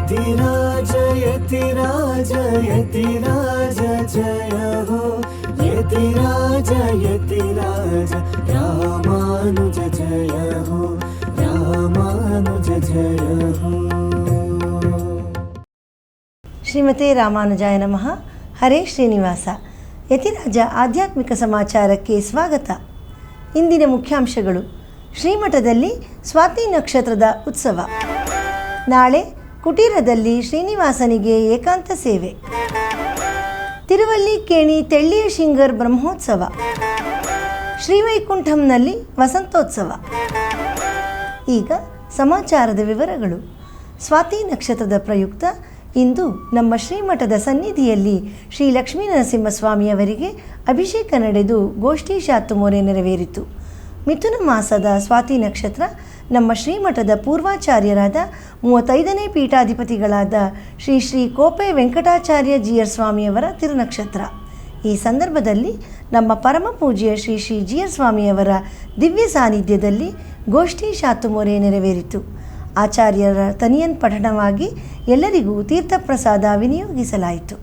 यतिराज यतिराज यतिराज जय हो यतिराज यतिराज रामानुज जय हो रामानुज जय हो। ಶ್ರೀಮತೆ ರಾಮಾನುಜಾಯ ನಮಃ. ಹರೇ ಶ್ರೀನಿವಾಸ. ಯತಿರಾಜ ಆಧ್ಯಾತ್ಮಿಕ ಸಮಾಚಾರಕ್ಕೆ ಸ್ವಾಗತ. ಇಂದಿನ ಮುಖ್ಯಾಂಶಗಳು: ಶ್ರೀಮಠದಲ್ಲಿ ಸ್ವಾತಿ ನಕ್ಷತ್ರದ ಉತ್ಸವ. ನಾಳೆ ಕುಟೀರದಲ್ಲಿ ಶ್ರೀನಿವಾಸನಿಗೆ ಏಕಾಂತ ಸೇವೆ. ತಿರುವಲ್ಲಿಕೇಣಿ ತೆಳ್ಳಿಯ ಶಿಂಗರ್ ಬ್ರಹ್ಮೋತ್ಸವ. ಶ್ರೀವೈಕುಂಠಂನಲ್ಲಿ ವಸಂತೋತ್ಸವ. ಈಗ ಸಮಾಚಾರದ ವಿವರಗಳು. ಸ್ವಾತಿ ನಕ್ಷತ್ರದ ಪ್ರಯುಕ್ತ ಇಂದು ನಮ್ಮ ಶ್ರೀಮಠದ ಸನ್ನಿಧಿಯಲ್ಲಿ ಶ್ರೀ ಲಕ್ಷ್ಮೀ ನರಸಿಂಹಸ್ವಾಮಿಯವರಿಗೆ ಅಭಿಷೇಕ ನಡೆದು ಗೋಷ್ಠಿ ಶಾತುಮೋರೆ ನೆರವೇರಿತು. ಮಿಥುನ ಮಾಸದ ಸ್ವಾತಿ ನಕ್ಷತ್ರ ನಮ್ಮ ಶ್ರೀಮಠದ ಪೂರ್ವಾಚಾರ್ಯರಾದ 35ನೇ ಪೀಠಾಧಿಪತಿಗಳಾದ ಶ್ರೀ ಶ್ರೀ ಕೋಪೆ ವೆಂಕಟಾಚಾರ್ಯ ಜಿಯರ್ ಸ್ವಾಮಿಯವರ ತಿರುನಕ್ಷತ್ರ. ಈ ಸಂದರ್ಭದಲ್ಲಿ ನಮ್ಮ ಪರಮ ಪೂಜ್ಯ ಶ್ರೀ ಶ್ರೀ ಜಿಯರ್ ಸ್ವಾಮಿಯವರ ದಿವ್ಯ ಸಾನ್ನಿಧ್ಯದಲ್ಲಿ ಗೋಷ್ಠಿ ಶಾತುಮೋರೆ ನೆರವೇರಿತು. ಆಚಾರ್ಯರ ತನಿಯನ್ ಪಠಣವಾಗಿ ಎಲ್ಲರಿಗೂ ತೀರ್ಥಪ್ರಸಾದ ವಿನಿಯೋಗಿಸಲಾಯಿತು.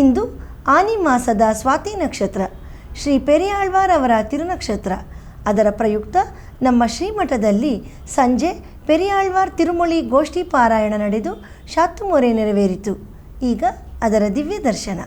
ಇಂದು ಆನಿ ಮಾಸದ ಸ್ವಾತಿ ನಕ್ಷತ್ರ, ಶ್ರೀ ಪೆರಿಯಾಳ್ವಾರ್ ಅವರ ತಿರುನಕ್ಷತ್ರ. ಅದರ ಪ್ರಯುಕ್ತ ನಮ್ಮ ಶ್ರೀಮಠದಲ್ಲಿ ಸಂಜೆ ಪೆರಿಯಾಳ್ವಾರ್ ತಿರುಮೊಳಿ ಗೋಷ್ಠಿ ಪಾರಾಯಣ ನಡೆದು ಶಾತುಮೋರೆ ನೆರವೇರಿತು. ಈಗ ಅದರ ದಿವ್ಯ ದರ್ಶನ.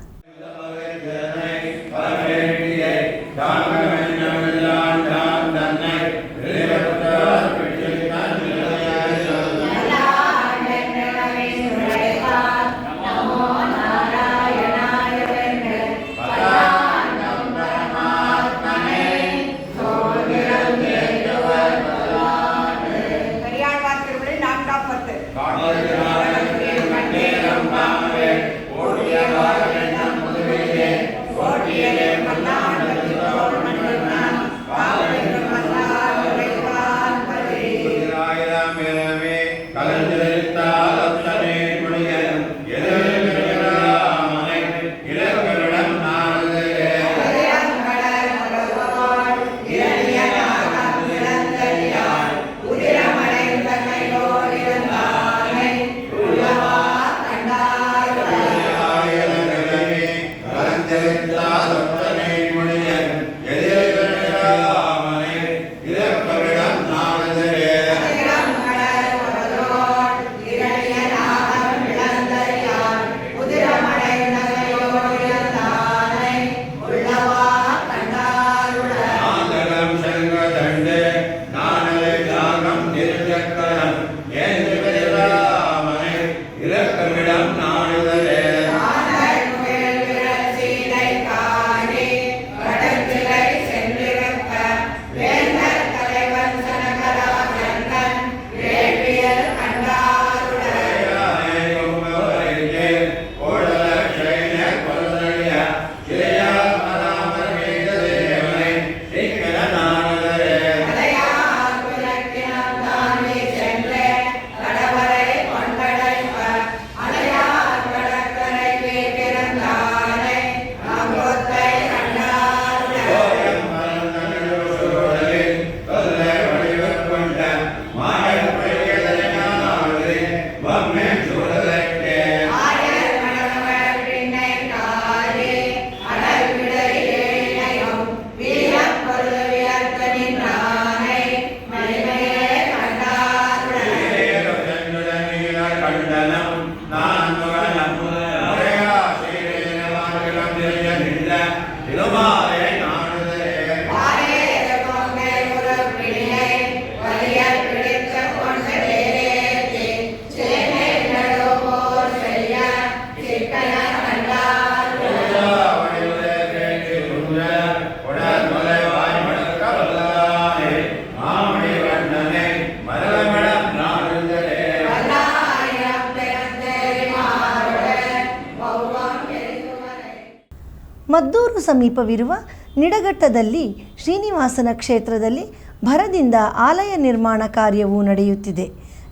ಮದ್ದೂರು ಸಮೀಪವಿರುವ ನಿಡಘಟ್ಟದಲ್ಲಿ ಶ್ರೀನಿವಾಸನ ಕ್ಷೇತ್ರದಲ್ಲಿ ಭರದಿಂದ ಆಲಯ ನಿರ್ಮಾಣ ಕಾರ್ಯವೂ ನಡೆಯುತ್ತಿದೆ.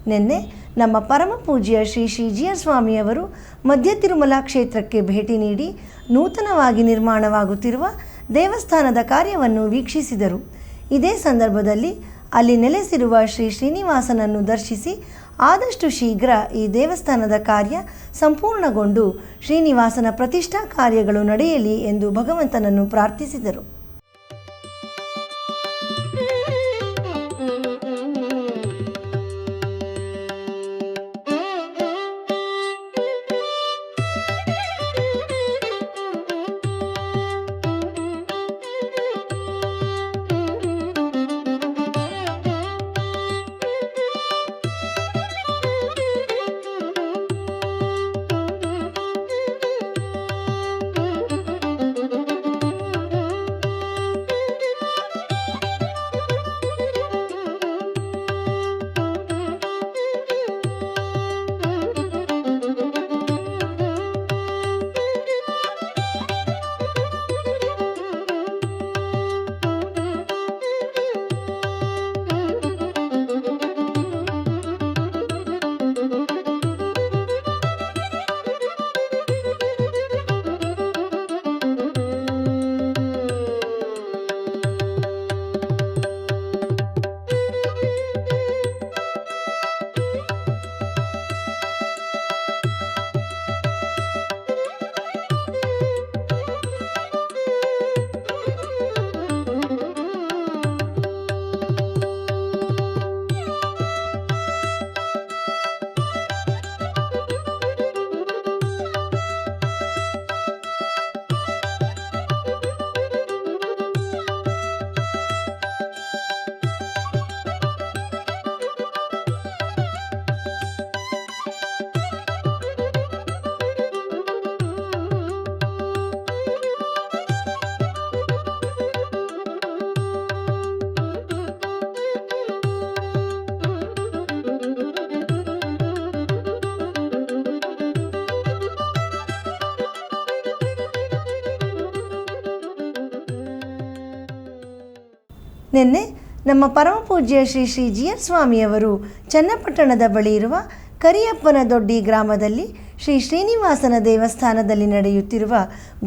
ನಿನ್ನೆ ನಮ್ಮ ಪರಮ ಪೂಜ್ಯ ಶ್ರೀ ಜಿಯರ್ ಸ್ವಾಮಿಯವರು ಮಧ್ಯ ತಿರುಮಲ ಕ್ಷೇತ್ರಕ್ಕೆ ಭೇಟಿ ನೀಡಿ ನೂತನವಾಗಿ ನಿರ್ಮಾಣವಾಗುತ್ತಿರುವ ದೇವಸ್ಥಾನದ ಕಾರ್ಯವನ್ನು ವೀಕ್ಷಿಸಿದರು. ಇದೇ ಸಂದರ್ಭದಲ್ಲಿ ಅಲ್ಲಿ ನೆಲೆಸಿರುವ ಶ್ರೀ ಶ್ರೀನಿವಾಸನನ್ನು ದರ್ಶಿಸಿ ಆದಷ್ಟು ಶೀಘ್ರ ಈ ದೇವಸ್ಥಾನದ ಕಾರ್ಯ ಸಂಪೂರ್ಣಗೊಂಡು ಶ್ರೀನಿವಾಸನ ಪ್ರತಿಷ್ಠಾ ಕಾರ್ಯಗಳು ನಡೆಯಲಿ ಎಂದು ಭಗವಂತನನ್ನು ಪ್ರಾರ್ಥಿಸಿದರು. ನಿನ್ನೆ ನಮ್ಮ ಪರಮಪೂಜ್ಯ ಶ್ರೀ ಶ್ರೀ ಜಿ ಎನ್ ಸ್ವಾಮಿಯವರು ಚನ್ನಪಟ್ಟಣದ ಬಳಿ ಇರುವ ಕರಿಯಪ್ಪನ ದೊಡ್ಡಿ ಗ್ರಾಮದಲ್ಲಿ ಶ್ರೀ ಶ್ರೀನಿವಾಸನ ದೇವಸ್ಥಾನದಲ್ಲಿ ನಡೆಯುತ್ತಿರುವ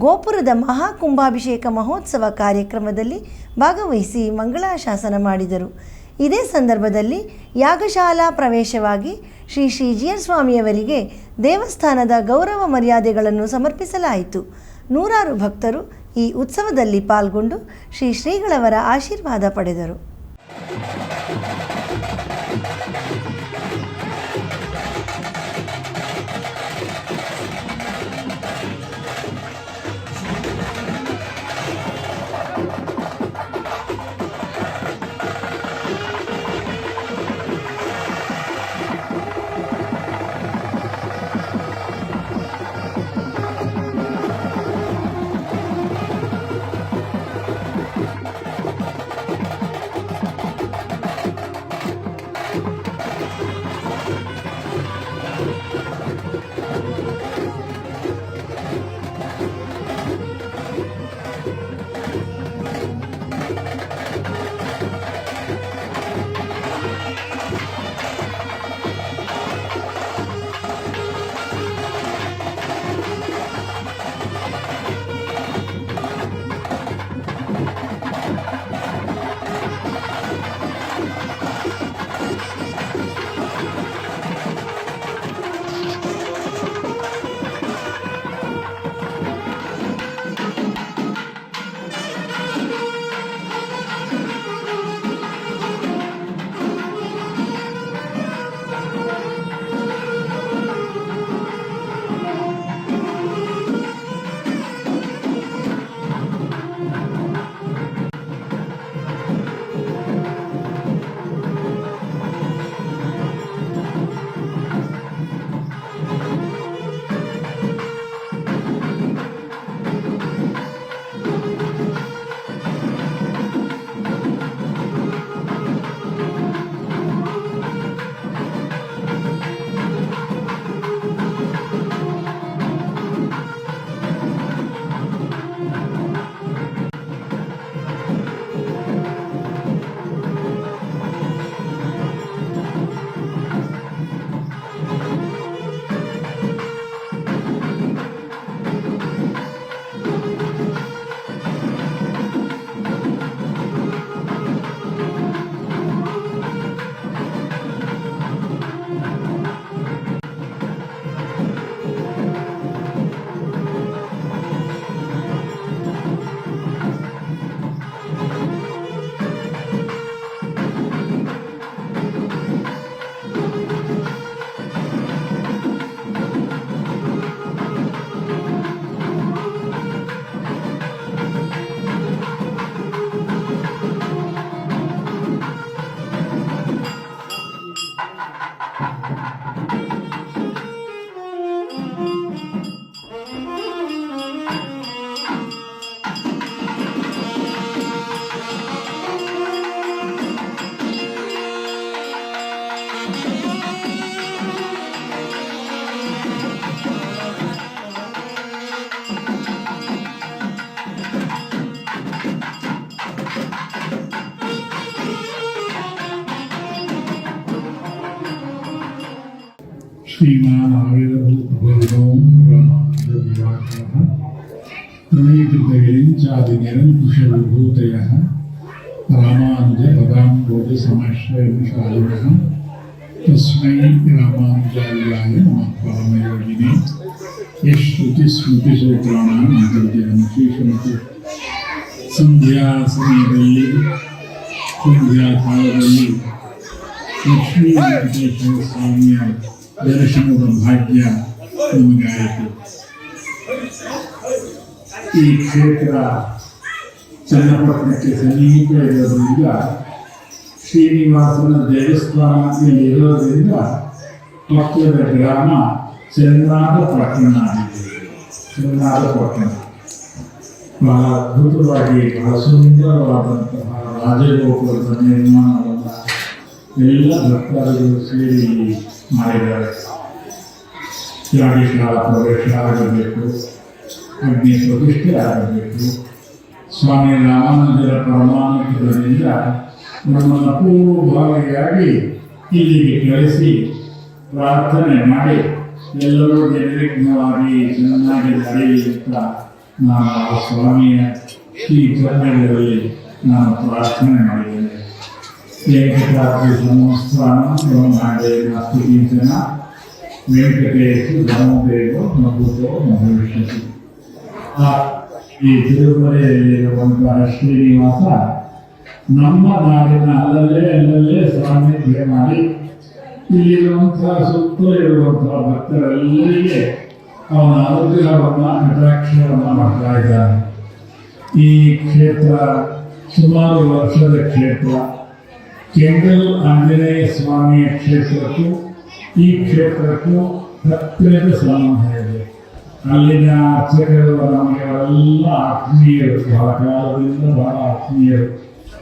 ಗೋಪುರದ ಮಹಾಕುಂಭಾಭಿಷೇಕ ಮಹೋತ್ಸವ ಕಾರ್ಯಕ್ರಮದಲ್ಲಿ ಭಾಗವಹಿಸಿ ಮಂಗಳಾಶಾಸನ ಮಾಡಿದರು. ಇದೇ ಸಂದರ್ಭದಲ್ಲಿ ಯಾಗಶಾಲಾ ಪ್ರವೇಶವಾಗಿ ಶ್ರೀ ಶ್ರೀ ಜಿ ಎನ್ ಸ್ವಾಮಿಯವರಿಗೆ ದೇವಸ್ಥಾನದ ಗೌರವ ಮರ್ಯಾದೆಗಳನ್ನು ಸಮರ್ಪಿಸಲಾಯಿತು. ನೂರಾರು ಭಕ್ತರು ಈ ಉತ್ಸವದಲ್ಲಿ ಪಾಲ್ಗೊಂಡು ಶ್ರೀ ಶ್ರೀಗಳವರ ಆಶೀರ್ವಾದ ಪಡೆದರು. श्रीमान आयुर्भूतों रामानुजविवाहः प्रणीतैरिञ्चादिनिरङ्कुशविभूतयः रामानुजपदाम्बोधिसमाश्रयशालिनः तस्मै रामानुजार्याय नमः परमयोगिने यः श्रुतिस्मृतिसूत्राणाम् आदित्यं श्रीश्रीमती ಸಂಧ್ಯಾಕಾಲದಲ್ಲಿ ಲಕ್ಷ್ಮೀ ವೆಂಕಟೇಶ್ವರ ಸ್ವಾಮಿಯ ದರ್ಶನದ ಭಾಗ್ಯ ನಮಗಾಯಿತು. ಈ ಕ್ಷೇತ್ರ ಚನ್ನಪಟ್ಟಣಕ್ಕೆ ಸಮೀಪ ಇರೋದ್ರಿಂದ ಶ್ರೀನಿವಾಸನ ದೇವಸ್ಥಾನ ಇರೋದ್ರಿಂದ ಪಕ್ಕದ ಗ್ರಾಮ ಚನ್ನಪಟ್ಟಣ ಬಹಳ ಅದ್ಭುತವಾಗಿ ಬಹಳ ಸುಂದರವಾದಂತಹ ರಾಜಗೋಪುರದ ನಿರ್ಮಾಣವನ್ನು ಎಲ್ಲ ಭಕ್ತಾದಿಗಳು ಸೇರಿ ಮಾಡಿದ್ದಾರೆ. ಯಾಗಶಾಲಾ ಪ್ರವೇಶ ಆಗಬೇಕು, ಅಗ್ನಿ ಪ್ರತಿಷ್ಠೆ ಆಗಬೇಕು, ಸ್ವಾಮಿ ರಾಮಾನಂದರ ಪರಮಾನುಗ್ರಹದಿಂದ ನಮ್ಮನ್ನು ಪೂರ್ವಭಾವಿಯಾಗಿ ಇಲ್ಲಿಗೆ ಕಳಿಸಿ ಪ್ರಾರ್ಥನೆ ಮಾಡಿ ಎಲ್ಲರೂ ನಿರ್ವಿಘ್ನವಾಗಿ ಚೆನ್ನಾಗಿ ನಡೆಯಲಿ ಅಂತ ನಾನು ಆ ಸ್ವಾಮಿಯ ಈ ಚರಣಗಳಲ್ಲಿ ನಾನು ಪ್ರಾರ್ಥನೆ ಮಾಡಿದ್ದೇನೆ. ವೆಂಕಟಾದ್ರಿ ಸಂಸ್ಥಾನ ಬ್ರಹ್ಮಾಂಡೇ ನಾಸ್ತಿ ಕಿಂಚನ ವೆಂಕಟೇಶು ಧರ್ಮದೇವೋ ನಭೂತೋ ಭವಿಷ್ಯತಿ. ಈ ತಿರುಮಲೆಯಲ್ಲಿರುವಂತಹ ಶ್ರೀನಿವಾಸ ನಮ್ಮ ನಾಡಿನ ಅಲ್ಲಲ್ಲೇ ಸಾನ್ನಿಧ್ಯ ಮಾಡಿ ಇಲ್ಲಿರುವಂತಹ ಸುತ್ತ ಇರುವಂತಹ ಭಕ್ತರೆಲ್ಲರಿಗೆ ಅವನ ಅನುಗ್ರಹವನ್ನು ಕಟಾಕ್ಷವನ್ನು ಮಾಡ್ತಾ ಇದ್ದಾನೆ. ಈ ಕ್ಷೇತ್ರ ಸುಮಾರು ವರ್ಷದ ಕ್ಷೇತ್ರ. ಕೆಂಗಲ್ ಆಂಜನೇಯ ಸ್ವಾಮಿಯ ಕ್ಷೇತ್ರಕ್ಕೂ ಈ ಕ್ಷೇತ್ರಕ್ಕೂ ಹತ್ತಿರದ ಸಂಬಂಧ ಇದೆ. ಅಲ್ಲಿನ ಅರ್ಚಕರು ನಮಗೆ ಅವರೆಲ್ಲ ಆತ್ಮೀಯರು, ಬಹಳ ಕಾಲದಿಂದ ಬಹಳ ಆತ್ಮೀಯರು.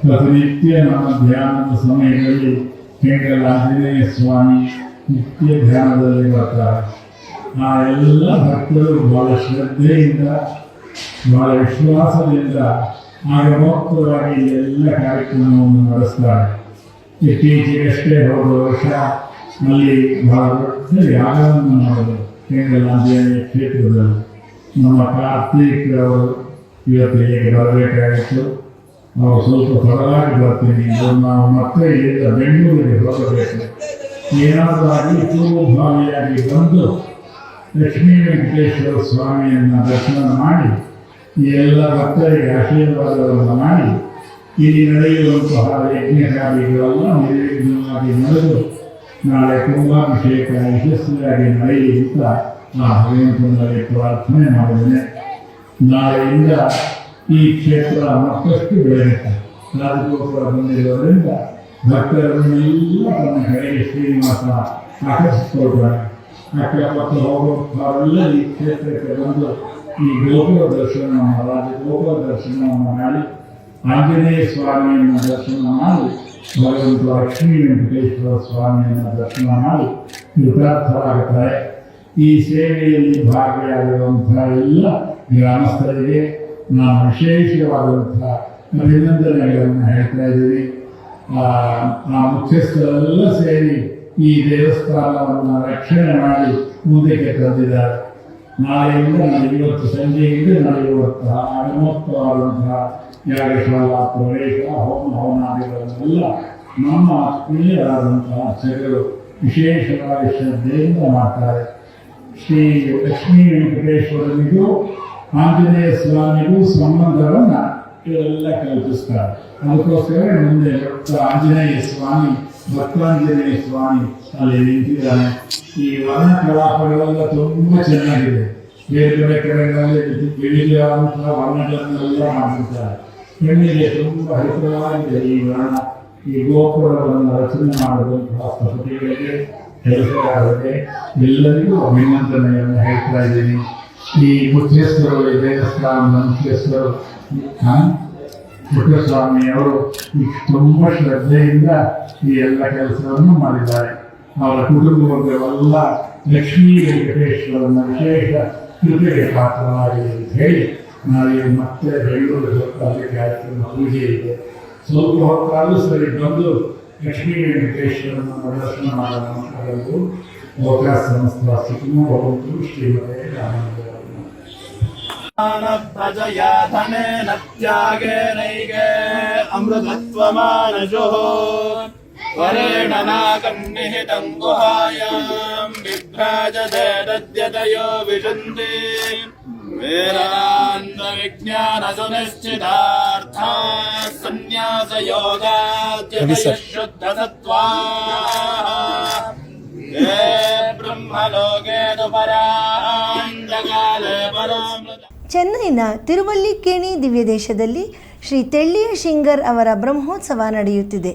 ಪ್ರತಿನಿತ್ಯ ನಮ್ಮ ಧ್ಯಾನದ ಸಮಯದಲ್ಲಿ ಕೆಂಗಲ್ ಆಂಜನೇಯ ಸ್ವಾಮಿ ನಿತ್ಯ ಧ್ಯಾನದಲ್ಲಿ ಬರ್ತಾರೆ. ಆ ಎಲ್ಲ ಭಕ್ತರು ಬಹಳ ಶ್ರದ್ಧೆಯಿಂದ ಬಹಳ ವಿಶ್ವಾಸದಿಂದ ಆಗಮೋಕ್ತವಾಗಿ ಎಲ್ಲ ಕಾರ್ಯಕ್ರಮವನ್ನು ನಡೆಸ್ತಾರೆ. ಇತ್ತೀಚೆಗಷ್ಟೇ ಹೋದ ವರ್ಷ ಅಲ್ಲಿ ಬಹಳ ದೊಡ್ಡ ಯಾಗವನ್ನು ಮಾಡೋದು ಕೆಂಗಲ್ ಆಂಜನೇಯ ಕ್ಷೇತ್ರದಲ್ಲಿ. ನಮ್ಮ ಕಾರ್ತಿಕ್ ಅವರು ಇವತ್ತು ಇಲ್ಲಿಗೆ ಬರಬೇಕಾಗಿತ್ತು. ನಾವು ಸ್ವಲ್ಪ ತಡವಾಗಿ ಬರ್ತೀನಿ, ನಾವು ಮತ್ತೆ ಇಲ್ಲಿಂದ ಬೆಂಗಳೂರಿಗೆ ಹೋಗಬೇಕು. ಏನಾದರೂ ಆಗಲಿ ಪೂರ್ವಭಾವಿಯಾಗಿ ಬಂದು ಲಕ್ಷ್ಮೀ ವೆಂಕಟೇಶ್ವರ ಸ್ವಾಮಿಯನ್ನು ದರ್ಶನ ಮಾಡಿ ಎಲ್ಲ ಭಕ್ತರಿಗೆ ಆಶೀರ್ವಾದವನ್ನು ಮಾಡಿ ಇಲ್ಲಿ ನಡೆಯುವಂತಹ ಯಜ್ಞ ಕಾರ್ಯಗಳೆಲ್ಲ ನಿರ್ವಿಘ್ನವಾಗಿ ನಡೆದು ನಾಳೆ ಕುಂಭಾಭಿಷೇಕ ಯಶಸ್ವಿಯಾಗಿ ನಡೆಯಲಿ ಅಂತ ಆ ಭಗವಂತನಲ್ಲಿ ಪ್ರಾರ್ಥನೆ ಮಾಡಿದ್ದೇನೆ. ನಾಳೆಯಿಂದ ಈ ಕ್ಷೇತ್ರ ಮತ್ತಷ್ಟು ಬೆಳೆಯುತ್ತೆ. ರಾಜಗೋಪುರ ಬಂದಿರೋದ್ರಿಂದ ಭಕ್ತರನ್ನೆಲ್ಲ ತನ್ನ ಕಡೆಗೆ ಶ್ರೀನಿವಾಸ ಆಕರ್ಷಿಸಿಕೊಳ್ತಾರೆ. ಅಕ್ಕಪಕ್ಕ ಹೋಗುವವರೆಲ್ಲ ಈ ಕ್ಷೇತ್ರಕ್ಕೆ ಬಂದು ಈ ಗೋಪುರ ದರ್ಶನವನ್ನು ರಾಜಗೋಪುರ ದರ್ಶನವನ್ನು ಮಾಡಿ ಆಂಜನೇಯ ಸ್ವಾಮಿಯನ್ನು ದರ್ಶನ ಮಾಡಿ ಭಗವಂತ ಲಕ್ಷ್ಮೀ ವೆಂಕಟೇಶ್ವರ ಸ್ವಾಮಿಯನ್ನು ದರ್ಶನ ಮಾಡಿ ಕೃತಾರ್ಥರಾಗುತ್ತಾರೆ. ಈ ಸೇವೆಯಲ್ಲಿ ಭಾಗಿಯಾಗಿರುವಂತಹ ಎಲ್ಲ ಗ್ರಾಮಸ್ಥರಿಗೆ ನಾವು ವಿಶೇಷವಾದಂತಹ ಅಭಿನಂದನೆಗಳನ್ನು ಹೇಳ್ತಾ ಇದ್ದೀವಿ. ಆ ಮುಖ್ಯಸ್ಥರೆಲ್ಲ ಸೇರಿ ಈ ದೇವಸ್ಥಾನವನ್ನು ರಕ್ಷಣೆ ಮಾಡಿ ಮುಂದಕ್ಕೆ ತಂದಿದ್ದಾರೆ. ನಾಳೆಯಿಂದ ಇವತ್ತು ಸಂಜೆಯಿಂದ ನಡೆಯುವಂತಹ ಆಗಮೋಕ್ತವಾದಂತಹ ಯಾಗಶಾಲಾ ಪ್ರವೇಶ ಹೋಮ ಹವನಾದಿಗಳನ್ನೆಲ್ಲ ನಮ್ಮ ಆತ್ಮೀಯರಾದಂತಹ ಅರ್ಚಕರು ವಿಶೇಷವಾಗಿ ಶ್ರದ್ಧೆಯಿಂದ ಮಾಡ್ತಾರೆ. ಶ್ರೀ ಲಕ್ಷ್ಮೀ ವೆಂಕಟೇಶ್ವರನಿಗೂ ಆಂಜನೇಯ ಸ್ವಾಮಿಗೂ ಸಂಬಂಧವನ್ನು ಇವರೆಲ್ಲ ಕಲ್ಪಿಸ್ತಾರೆ. ಅದಕ್ಕೋಸ್ಕರ ಮುಂದೆ ಆಂಜನೇಯ ಸ್ವಾಮಿ, ಭಕ್ತಾಂಜನೇಯ ಸ್ವಾಮಿ ಅಲ್ಲಿ ನಿಂತಿದ್ದಾನೆ. ಈ ವರ್ಣ ಕಲಾಪಗಳೆಲ್ಲ ತುಂಬ ಚೆನ್ನಾಗಿದೆ. ಬೇರೆ ಬೇರೆ ಕಡೆಗಳಲ್ಲಿ ವಿವಿಧವಾದಂತಹ ವರ್ಣಗಳನ್ನೆಲ್ಲ ಮಾಡಿರ್ತಾರೆ. ಹೆಣ್ಣಿಗೆ ತುಂಬ ಹಿತವಾಗಿದೆ ಈ ವರ್ಣ. ಈ ಗೋಪುರವನ್ನು ರಚನೆ ಮಾಡುವಂತಹ ಸ್ಥಪತಿಗಳಿಗೆ, ಕೆಲಸಗಾರರಿಗೆ ಎಲ್ಲರಿಗೂ ಅಭಿನಂದನೆಯನ್ನು ಹೇಳ್ತಾ ಇದ್ದೀನಿ. ಈ ಮುಖ್ಯಸ್ಥರು, ಈ ದೇವಸ್ಥಾನದ ಮುಖ್ಯಸ್ಥರು ಪುಟ್ಟಸ್ವಾಮಿಯವರು ತುಂಬ ಶ್ರದ್ಧೆಯಿಂದ ಈ ಎಲ್ಲ ಕೆಲಸವನ್ನು ಮಾಡಿದ್ದಾರೆ. ಅವರ ಕುಟುಂಬವರೆಲ್ಲ ಲಕ್ಷ್ಮೀ ವೆಂಕಟೇಶ್ವರನ ವಿಶೇಷ ಕೃಪೆಗೆ ಪಾತ್ರವಾಗಿದೆ ಅಂತ ಹೇಳಿ ನಾವೀಗ ಮತ್ತೆ ಬೆಂಗಳೂರಿಗೆ ಹೋಗ್ತಾ ಕಾರ್ಯಕ್ರಮ ಪೂಜೆ ಇದೆ. ಸ್ವಲ್ಪ ಹೊತ್ತಾದರೂ ಸರಿ ಬಂದು ಲಕ್ಷ್ಮೀ ವೆಂಕಟೇಶ್ವರನ ದರ್ಶನ ಮಾಡಲು ಅವಕಾಶ ಸಂಸ್ಥಾ ಸುಖಮ ಭವಂತು. ಶ್ರೀಮತೆ ರಾಮದೇವ ಪ್ರಜಯಾ ಧನೇನ ತ್ಯಾಗೇನೈಗೆ ಅಮೃತತ್ವಮಾನಶೋ ವರೇಣ ನಾಗಂ ನಿಹಿತಂ ಗುಹಾಯಾಂ ವಿಭ್ರಾಜತೆ ತದ್ಯತಯೋ ವಿಶಂತಿ ವೇದಾಂತ ವಿಜ್ಞಾನ ಸುನಿಶ್ಚಿತಾರ್ಥ ಸನ್ಯಾಸ ಯೋಗಾದ್ಯತಯ ಶುದ್ಧ ಸತ್ವಾಃ ಯೇ ಬ್ರಹ್ಮಲೋಕೆ ತು ಪರಾಂತಕಾಲೇ ಪರಾಮೃತ. ಚೆನ್ನೈನ ತಿರುವಲ್ಲಿಕ್ಕೇಣಿ ದಿವ್ಯದೇಶದಲ್ಲಿ ಶ್ರೀ ತೆಳ್ಳಿಯ ಶಿಂಗರ್ ಅವರ ಬ್ರಹ್ಮೋತ್ಸವ ನಡೆಯುತ್ತಿದೆ.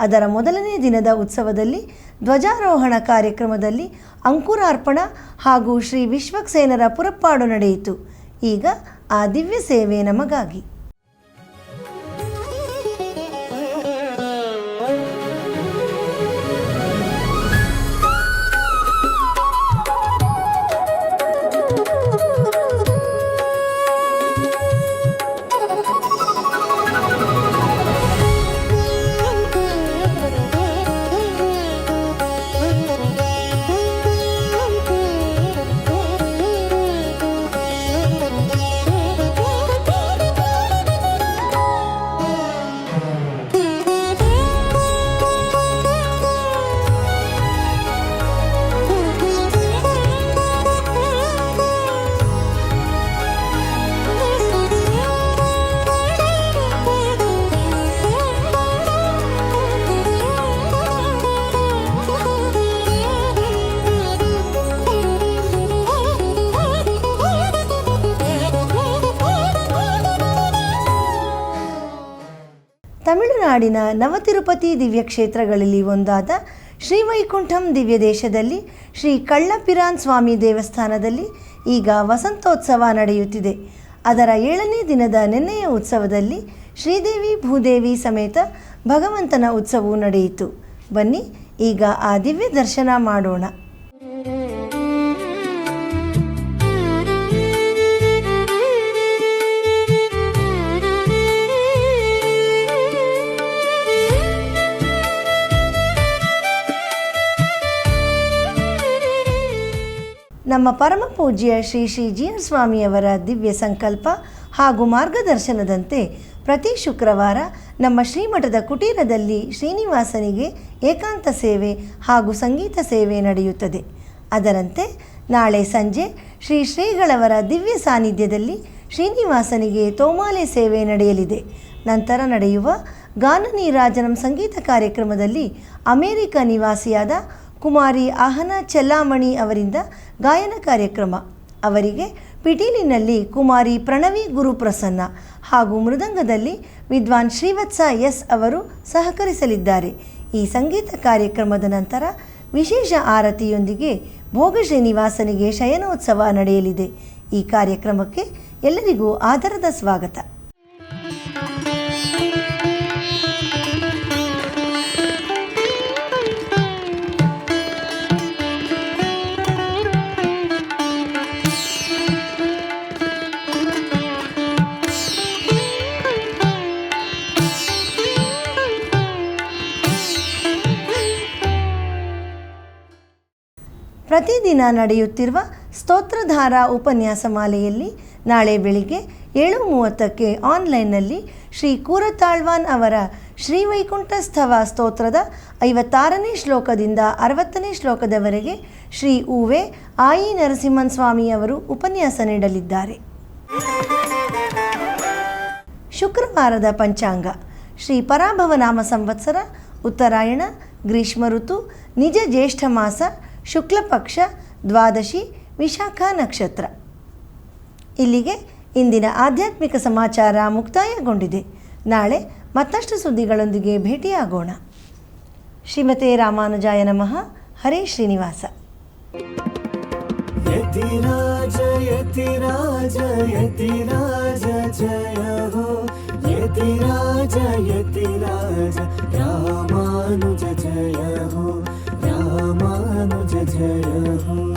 ಅದರ ಮೊದಲನೇ ದಿನದ ಉತ್ಸವದಲ್ಲಿ ಧ್ವಜಾರೋಹಣ ಕಾರ್ಯಕ್ರಮದಲ್ಲಿ ಅಂಕುರಾರ್ಪಣ ಹಾಗೂ ಶ್ರೀ ವಿಶ್ವಕ್ಸೇನರ ಪುರಪ್ಪಾಡು ನಡೆಯಿತು. ಈಗ ಆ ದಿವ್ಯ ಸೇವೆ ನಮಗಾಗಿ. ತಮಿಳುನಾಡಿನ ನವತಿರುಪತಿ ದಿವ್ಯಕ್ಷೇತ್ರಗಳಲ್ಲಿ ಒಂದಾದ ಶ್ರೀವೈಕುಂಠಂ ದಿವ್ಯ ದೇಶದಲ್ಲಿ ಶ್ರೀ ಕಳ್ಳಪಿರಾನ್ ಸ್ವಾಮಿ ದೇವಸ್ಥಾನದಲ್ಲಿ ಈಗ ವಸಂತೋತ್ಸವ ನಡೆಯುತ್ತಿದೆ. ಅದರ 7ನೇ ದಿನದ ನಿನ್ನೆಯ ಉತ್ಸವದಲ್ಲಿ ಶ್ರೀದೇವಿ ಭೂದೇವಿ ಸಮೇತ ಭಗವಂತನ ಉತ್ಸವವು ನಡೆಯಿತು. ಬನ್ನಿ ಈಗ ಆ ದಿವ್ಯ ದರ್ಶನ ಮಾಡೋಣ. ನಮ್ಮ ಪರಮ ಪೂಜ್ಯ ಶ್ರೀ ಶ್ರೀ ಜೀಯರ್ ಸ್ವಾಮಿಯವರ ದಿವ್ಯ ಸಂಕಲ್ಪ ಹಾಗೂ ಮಾರ್ಗದರ್ಶನದಂತೆ ಪ್ರತಿ ಶುಕ್ರವಾರ ನಮ್ಮ ಶ್ರೀಮಠದ ಕುಟೀರದಲ್ಲಿ ಶ್ರೀನಿವಾಸನಿಗೆ ಏಕಾಂತ ಸೇವೆ ಹಾಗೂ ಸಂಗೀತ ಸೇವೆ ನಡೆಯುತ್ತದೆ. ಅದರಂತೆ ನಾಳೆ ಸಂಜೆ ಶ್ರೀ ಶ್ರೀಗಳವರ ದಿವ್ಯ ಸಾನ್ನಿಧ್ಯದಲ್ಲಿ ಶ್ರೀನಿವಾಸನಿಗೆ ತೋಮಾಲೆ ಸೇವೆ ನಡೆಯಲಿದೆ. ನಂತರ ನಡೆಯುವ ಗಾನ ನೀರಾಜನಂ ಸಂಗೀತ ಕಾರ್ಯಕ್ರಮದಲ್ಲಿ ಅಮೇರಿಕ ನಿವಾಸಿಯಾದ ಕುಮಾರಿ ಆಹನ ಚೆಲ್ಲಾಮಣಿ ಅವರಿಂದ ಗಾಯನ ಕಾರ್ಯಕ್ರಮ. ಅವರಿಗೆ ಪಿಟೀಲಿನಲ್ಲಿ ಕುಮಾರಿ ಪ್ರಣವಿ ಗುರುಪ್ರಸನ್ನ ಹಾಗೂ ಮೃದಂಗದಲ್ಲಿ ವಿದ್ವಾನ್ ಶ್ರೀವತ್ಸ ಎಸ್ ಅವರು ಸಹಕರಿಸಲಿದ್ದಾರೆ. ಈ ಸಂಗೀತ ಕಾರ್ಯಕ್ರಮದ ನಂತರ ವಿಶೇಷ ಆರತಿಯೊಂದಿಗೆ ಭೋಗ ಶ್ರೀನಿವಾಸನಿಗೆ ಶಯನೋತ್ಸವ ನಡೆಯಲಿದೆ. ಈ ಕಾರ್ಯಕ್ರಮಕ್ಕೆ ಎಲ್ಲರಿಗೂ ಆದರದ ಸ್ವಾಗತ. ಪ್ರತಿದಿನ ನಡೆಯುತ್ತಿರುವ ಸ್ತೋತ್ರಧಾರ ಉಪನ್ಯಾಸ ಮಾಲೆಯಲ್ಲಿ ನಾಳೆ ಬೆಳಿಗ್ಗೆ 7:30ಕ್ಕೆ ಆನ್ಲೈನ್ನಲ್ಲಿ ಶ್ರೀ ಕೂರತಾಳ್ವಾನ್ ಅವರ ಶ್ರೀವೈಕುಂಠಸ್ಥವ ಸ್ತೋತ್ರದ 56ನೇ ಶ್ಲೋಕದಿಂದ 60ನೇ ಶ್ಲೋಕದವರೆಗೆ ಶ್ರೀ ಉವೆ ಆಯಿ ನರಸಿಂಹನ್ ಸ್ವಾಮಿಯವರು ಉಪನ್ಯಾಸ ನೀಡಲಿದ್ದಾರೆ. ಶುಕ್ರವಾರದ ಪಂಚಾಂಗ ಶ್ರೀ ಪರಾಭವನಾಮ ಸಂವತ್ಸರ, ಉತ್ತರಾಯಣ, ಗ್ರೀಷ್ಮ ಋತು, ನಿಜ ಜ್ಯೇಷ್ಠ ಮಾಸ, ಶುಕ್ಲ ಪಕ್ಷ, ದ್ವಾದಶಿ, ವಿಶಾಖ ನಕ್ಷತ್ರ. ಇಲ್ಲಿಗೆ ಇಂದಿನ ಆಧ್ಯಾತ್ಮಿಕ ಸಮಾಚಾರ ಮುಕ್ತಾಯಗೊಂಡಿದೆ. ನಾಳೆ ಮತ್ತಷ್ಟು ಸುದ್ದಿಗಳೊಂದಿಗೆ ಭೇಟಿಯಾಗೋಣ. ಶ್ರೀಮತೆ ರಾಮಾನುಜಾಯ ನಮಃ. ಹರೇ ಶ್ರೀನಿವಾಸ. ಯತಿರಾಜ ಯತಿರಾಜ ಯತಿರಾಜ ಜಯ ಹೋ, ಯತಿರಾಜ ಯತಿರಾಜ ರಾಮಾನುಜ ಜಯ ಹೋ, ರಾಮಾನುಜ ಜಯ ಹೋ.